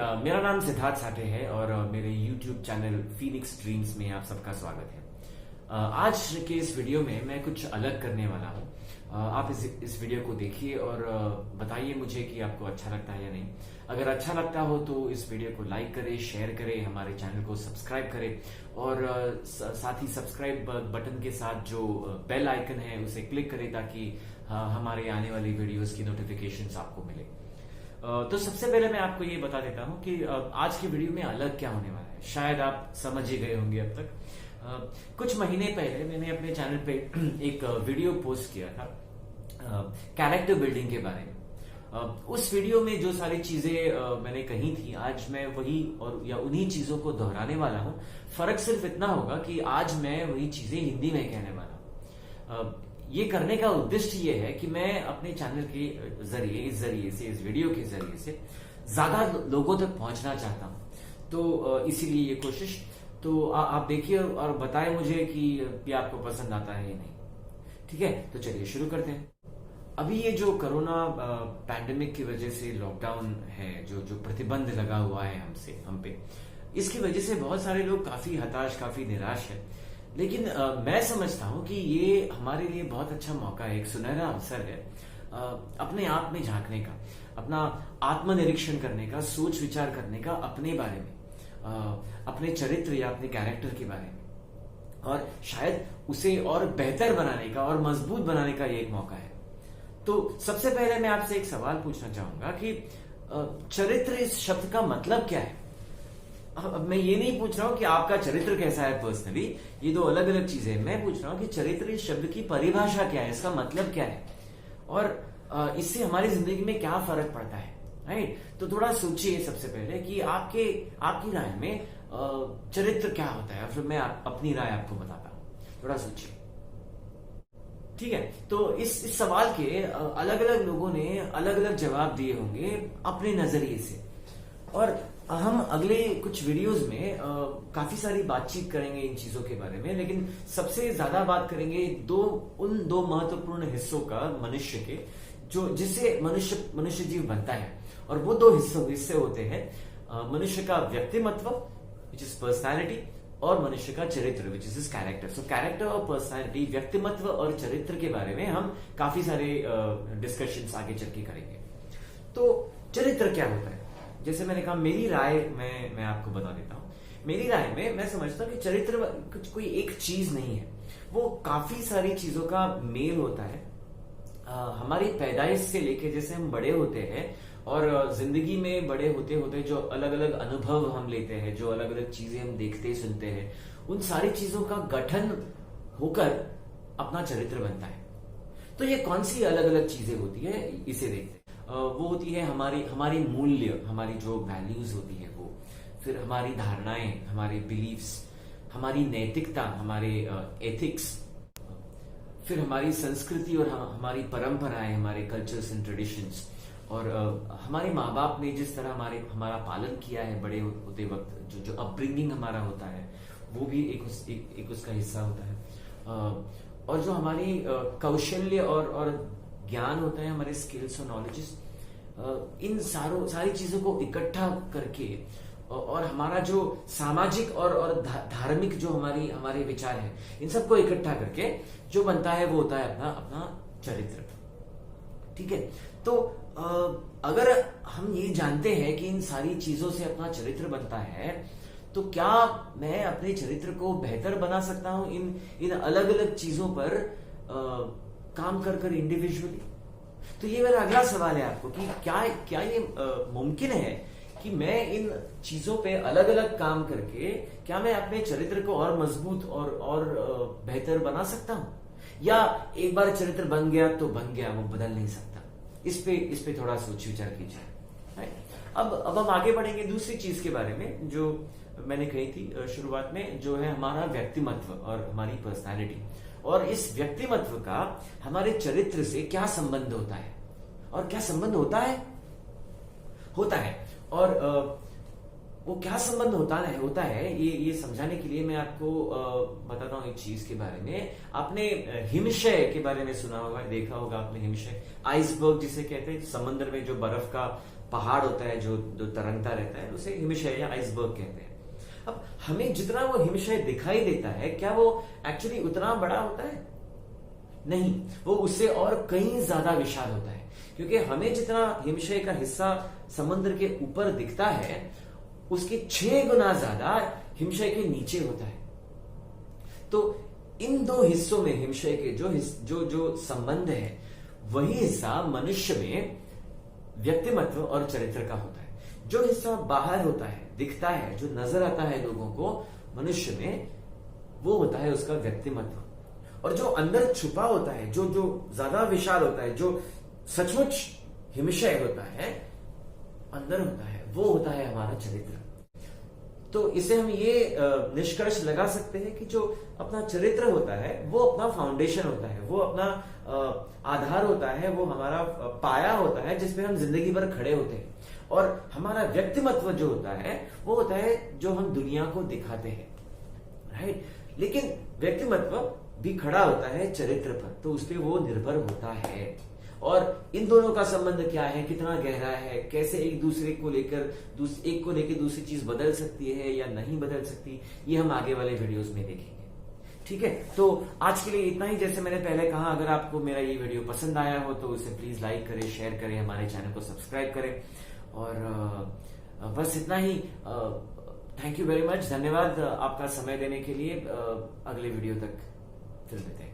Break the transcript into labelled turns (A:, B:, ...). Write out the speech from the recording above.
A: मेरा नाम सिद्धार्थ साठे है और मेरे YouTube चैनल फीनिक्स ड्रीम्स में आप सबका स्वागत है। आज के इस वीडियो में मैं कुछ अलग करने वाला हूँ। आप इस वीडियो को देखिए और बताइए मुझे कि आपको अच्छा लगता है या नहीं। अगर अच्छा लगता हो तो इस वीडियो को लाइक करें, शेयर करें, हमारे चैनल को सब्सक्राइब करें और साथ ही सब्सक्राइब बटन के साथ जो बेल आइकन है उसे क्लिक करें ताकि हमारे आने वाली वीडियोस की नोटिफिकेशंस आपको मिले। तो सबसे पहले मैं आपको ये बता देता हूँ कि आज की वीडियो में अलग क्या होने वाला है। शायद आप समझ ही गए होंगे अब तक। कुछ महीने पहले मैंने अपने चैनल पे एक वीडियो पोस्ट किया था कैरेक्टर बिल्डिंग के बारे में। उस वीडियो में जो सारी चीजें मैंने कही थी, आज मैं वही या उन्हीं चीजों को दोहराने वाला हूँ। फर्क सिर्फ इतना होगा कि आज मैं वही चीजें हिंदी में कहने वाला हूँ। ये करने का उद्देश्य ये है कि मैं अपने चैनल के जरिए इस वीडियो के जरिए से ज्यादा लोगों तक पहुंचना चाहता हूं। तो इसीलिए ये कोशिश। तो आप देखिए और बताएं मुझे कि ये आपको पसंद आता है या नहीं। ठीक है, तो चलिए शुरू करते हैं। अभी ये जो कोरोना पैंडेमिक की वजह से लॉकडाउन है, जो प्रतिबंध लगा हुआ है हम पे, इसकी वजह से बहुत सारे लोग काफी हताश, काफी निराश है। लेकिन मैं समझता हूं कि ये हमारे लिए बहुत अच्छा मौका है, एक सुनहरा अवसर है अपने आप में झांकने का, अपना आत्मनिरीक्षण करने का, सोच विचार करने का अपने बारे में, अपने चरित्र या अपने कैरेक्टर के बारे में, और शायद उसे और बेहतर बनाने का और मजबूत बनाने का ये एक मौका है। तो सबसे पहले मैं आपसे एक सवाल पूछना चाहूंगा कि चरित्र इस शब्द का मतलब क्या है। अब मैं ये नहीं पूछ रहा हूं कि आपका चरित्र कैसा है पर्सनली, ये दो अलग अलग चीजें हैं। मैं पूछ रहा हूं कि चरित्र इस शब्द की परिभाषा क्या है, इसका मतलब क्या है और इससे हमारी जिंदगी में क्या फर्क पड़ता है। राइट, तो थोड़ा सोचिए सबसे पहले कि आपकी राय में चरित्र क्या होता है, फिर मैं अपनी राय आपको बताता हूं। थोड़ा सोचिए। ठीक है, तो इस सवाल के अलग अलग लोगों ने अलग अलग जवाब दिए होंगे अपने नजरिए से, और हम अगले कुछ वीडियोस में काफी सारी बातचीत करेंगे इन चीजों के बारे में। लेकिन सबसे ज्यादा बात करेंगे उन दो महत्वपूर्ण हिस्सों का मनुष्य के, जो जिससे मनुष्य जीव बनता है। और वो दो हिस्से होते हैं मनुष्य का व्यक्तिमत्व विच इज पर्सनैलिटी, और मनुष्य का चरित्र which is is character. So character और पर्सनैलिटी, व्यक्तिमत्व और चरित्र के बारे में हम काफी सारे डिस्कशंस आगे चल के करेंगे। तो चरित्र क्या होता है, जैसे मैंने कहा, मेरी राय मैं आपको बता देता हूं। मेरी राय में मैं समझता हूं कि चरित्र कुछ कोई एक चीज नहीं है, वो काफी सारी चीजों का मेल होता है। हमारी पैदाइश से लेके जैसे हम बड़े होते हैं और जिंदगी में बड़े होते होते जो अलग अलग अनुभव हम लेते हैं, जो अलग अलग चीजें हम देखते सुनते हैं, उन सारी चीजों का गठन होकर अपना चरित्र बनता है। तो ये कौन सी अलग अलग चीजें होती है, इसे देखते हैं। वो होती है हमारी मूल्य, हमारी जो वैल्यूज होती है वो, फिर हमारी धारणाएं, हमारे बिलीव्स, हमारी नैतिकता, हमारे एथिक्स, फिर हमारी संस्कृति और हमारी परंपराएं, हमारे कल्चर्स एंड ट्रेडिशंस, और हमारे माँ बाप ने जिस तरह हमारा पालन किया है बड़े होते वक्त, जो अपब्रिंगिंग हमारा होता है, वो भी एक उसका हिस्सा होता है। और जो हमारी कौशल्य और ज्ञान होता है, हमारे स्किल्स और नॉलेजेस, इन सारी चीजों को इकट्ठा करके, और हमारा जो सामाजिक और धार्मिक जो हमारे विचार है, इन सबको इकट्ठा करके जो बनता है वो होता है अपना चरित्र। ठीक है, तो अगर हम ये जानते हैं कि इन सारी चीजों से अपना चरित्र बनता है, तो क्या मैं अपने चरित्र को बेहतर बना सकता हूं इन अलग अलग चीजों पर काम कर इंडिविजुअली। तो ये मेरा अगला सवाल है आपको कि क्या ये मुमकिन है कि मैं इन चीजों पे अलग अलग काम करके क्या मैं अपने चरित्र को और मजबूत और बेहतर बना सकता हूं, या एक बार चरित्र बन गया तो बन गया, वो बदल नहीं सकता। इस पे थोड़ा सोच विचार कीजिए। अब हम आगे बढ़ेंगे दूसरी चीज के बारे में जो मैंने कही थी शुरुआत में, जो है हमारा व्यक्तिमत्व और हमारी पर्सनैलिटी। और इस व्यक्तिमत्व का हमारे चरित्र से क्या संबंध होता है, और क्या संबंध होता है और वो क्या संबंध होता है ये समझाने के लिए मैं आपको बताता हूँ एक चीज के बारे में। आपने हिमशय के बारे में सुना होगा, देखा होगा आपने। हिमशय, आइसबर्ग जिसे कहते हैं, समुद्र में जो बर्फ का पहाड़ होता है जो जो तरंगता रहता है, उसे हिमशय या आइसबर्ग कहते हैं। अब हमें जितना वो हिमशय दिखाई देता है, क्या वो एक्चुअली उतना बड़ा होता है? नहीं, वो उससे और कहीं ज्यादा विशाल होता है, क्योंकि हमें जितना हिमशय का हिस्सा समुद्र के ऊपर दिखता है, उसके 6 गुना ज्यादा हिमशय के नीचे होता है। तो इन दो हिस्सों में हिमशय के जो जो संबंध है, वही हिस्सा मनुष्य में व्यक्तिमत्व और चरित्र का होता है। जो हिस्सा बाहर होता है, दिखता है, जो नजर आता है लोगों को मनुष्य में, वो होता है उसका व्यक्तिमत्व। और जो अंदर छुपा होता है, जो जो ज्यादा विशाल होता है, जो सचमुच हिमशय होता है, अंदर होता है, वो होता है हमारा चरित्र। तो इसे हम ये निष्कर्ष लगा सकते हैं कि जो अपना चरित्र होता है, वो अपना फाउंडेशन होता है, वो अपना आधार होता है, वो हमारा पाया होता है, जिसपे हम जिंदगी भर खड़े होते हैं। और हमारा व्यक्तिमत्व जो होता है, वो होता है जो हम दुनिया को दिखाते हैं, राइट। लेकिन व्यक्तिमत्व भी खड़ा होता है चरित्र पर, तो उस पर वो निर्भर होता है। और इन दोनों का संबंध क्या है, कितना गहरा है, कैसे एक दूसरे को लेकर एक को लेकर दूसरी चीज बदल सकती है या नहीं बदल सकती, ये हम आगे वाले वीडियोस में देखेंगे। ठीक है, तो आज के लिए इतना ही। जैसे मैंने पहले कहा, अगर आपको मेरा ये वीडियो पसंद आया हो तो उसे प्लीज लाइक करें, शेयर करें, हमारे चैनल को सब्सक्राइब करें। और बस इतना ही। थैंक यू वेरी मच, धन्यवाद आपका समय देने के लिए। अगले वीडियो तक फिर मिलते हैं।